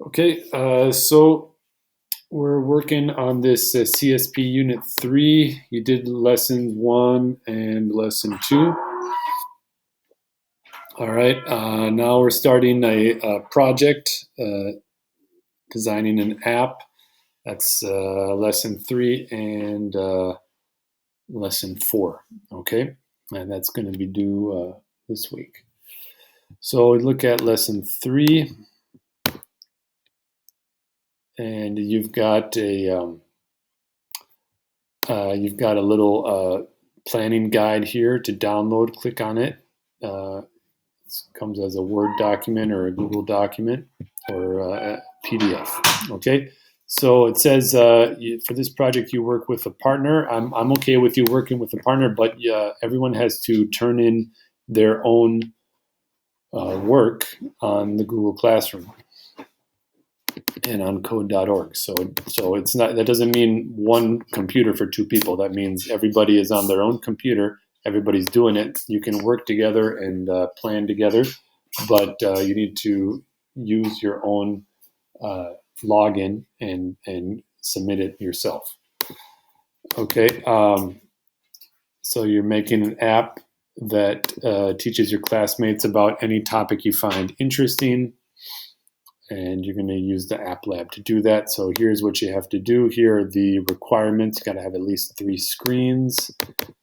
Okay, so we're working on this CSP Unit 3. You did Lesson 1 and Lesson 2. All right, now we're starting a project, designing an app. That's Lesson 3 and Lesson 4, okay? And that's going to be due this week. So we look at Lesson 3, and you've got a little planning guide here to download. Click on it. It comes as a Word document or a Google document or a PDF. Okay, so it says for this project you work with a partner. I'm okay with you working with a partner, but everyone has to turn in their own work on the Google Classroom and on code.org. So it's not, that doesn't mean one computer for two people. That means everybody is on their own computer. Everybody's doing it. You can work together and plan together, but you need to use your own login and submit it yourself. Okay. So you're making an app that teaches your classmates about any topic you find interesting, and you're going to use the App Lab to do that. So here's what you have to do. Here are the requirements. You got to have at least 3 screens.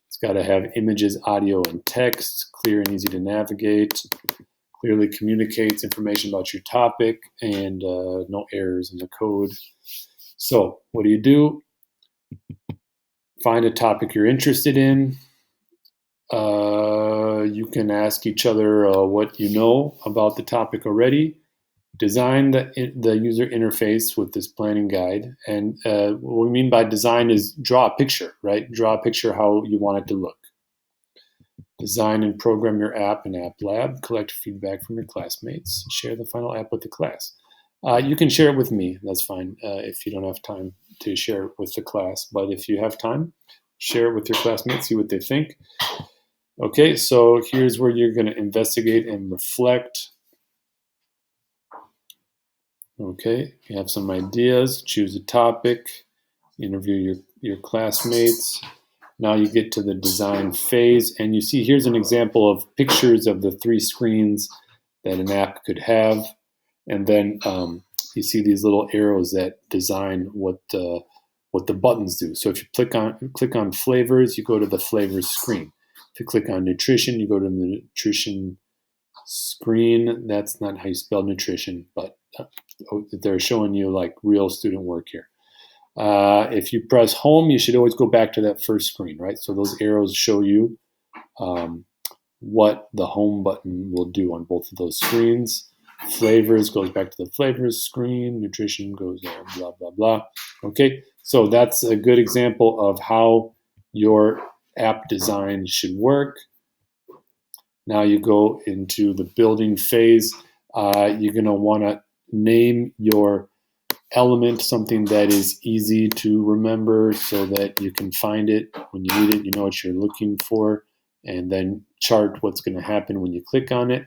It's got to have images, audio, and text, clear and easy to navigate, clearly communicates information about your topic, and no errors in the code. So what do? Find a topic you're interested in. You can ask each other what you know about the topic already. Design the user interface with this planning guide. And what we mean by design is draw a picture, right? Draw a picture how you want it to look. Design and program your app in App Lab. Collect feedback from your classmates. Share the final app with the class. You can share it with me. That's fine if you don't have time to share it with the class. But if you have time, share it with your classmates, see what they think. Okay, so here's where you're going to investigate and reflect. Okay, you have some ideas, choose a topic, interview your classmates. Now you get to the design phase, and you see here's an example of pictures of the 3 screens that an app could have. And then you see these little arrows that design what the buttons do. So if you click on flavors, you go to the flavors screen. If you click on nutrition, you go to the nutrition screen. That's not how you spell nutrition, but they're showing you like real student work here. If you press home, you should always go back to that first screen, right? So those arrows show you what the home button will do on both of those screens. Flavors goes back to the flavors screen. Nutrition goes there, blah, blah, blah. Okay, so that's a good example of how your app design should work. Now you go into the building phase. You're going to want to name your element something that is easy to remember so that you can find it when you need it, you know what you're looking for, and then chart what's going to happen when you click on it.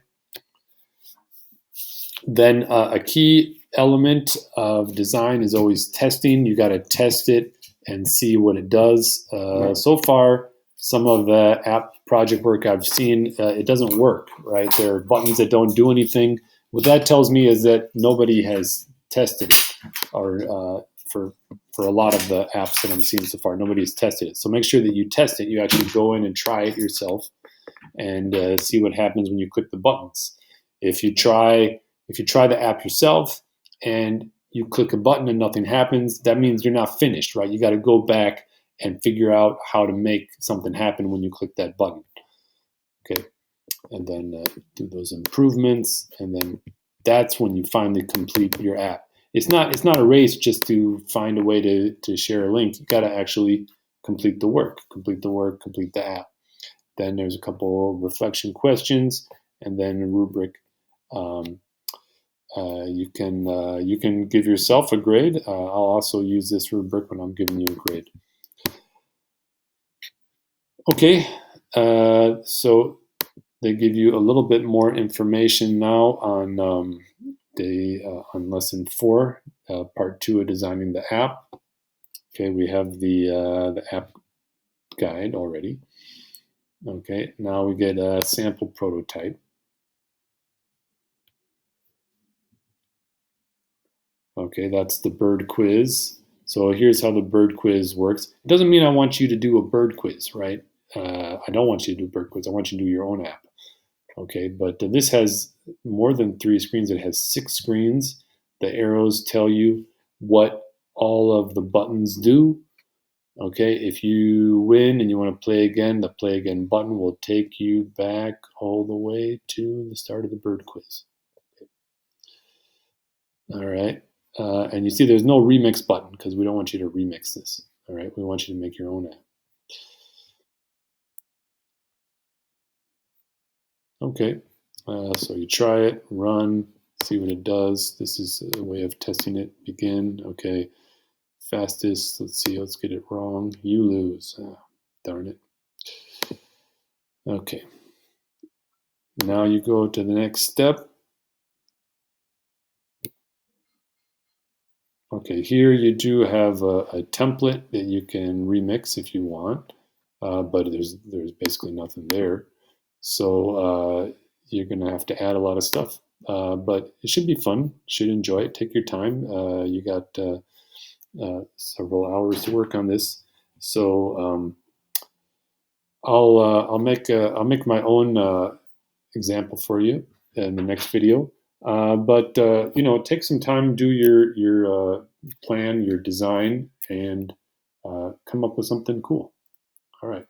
Then a key element of design is always testing. You got to test it and see what it does. So far, some of the app project work I've seen, it doesn't work, right? There are buttons that don't do anything. What that tells me is that nobody has tested it, or for a lot of the apps that I'm seeing so far, nobody's tested it. So make sure that you test it. You actually go in and try it yourself and see what happens when you click the buttons. If you try the app yourself and you click a button and nothing happens, that means you're not finished, right? You got to go back and figure out how to make something happen when you click that button. Okay, and then do those improvements, and then that's when you finally complete your app. It's not a race just to find a way to share a link. You got to actually complete the work, complete the app. Then there's a couple reflection questions, and then a rubric. You can give yourself a grade. I'll also use this rubric when I'm giving you a grade. Okay, so they give you a little bit more information now on on lesson 4, part 2 of designing the app. Okay, we have the app guide already. Okay, now we get a sample prototype. Okay, that's the bird quiz. So here's how the bird quiz works. It doesn't mean I want you to do a bird quiz, right? I don't want you to do a bird quiz. I want you to do your own app. Okay, but this has more than 3 screens. It has 6 screens. The arrows tell you what all of the buttons do. Okay, if you win and you want to play again, the play again button will take you back all the way to the start of the bird quiz. Okay. All right, and you see there's no remix button because we don't want you to remix this. All right, we want you to make your own app. Okay, so you try it, run, see what it does. This is a way of testing it. Begin. Okay, fastest. Let's see. Let's get it wrong. You lose. Darn it. Okay. Now you go to the next step. Okay, here you do have a template that you can remix if you want, but there's basically nothing there. So you're going to have to add a lot of stuff, but it should be fun. You should enjoy it. Take your time. You got several hours to work on this. So I'll make my own example for you in the next video. But take some time, do your plan, your design, and come up with something cool. All right.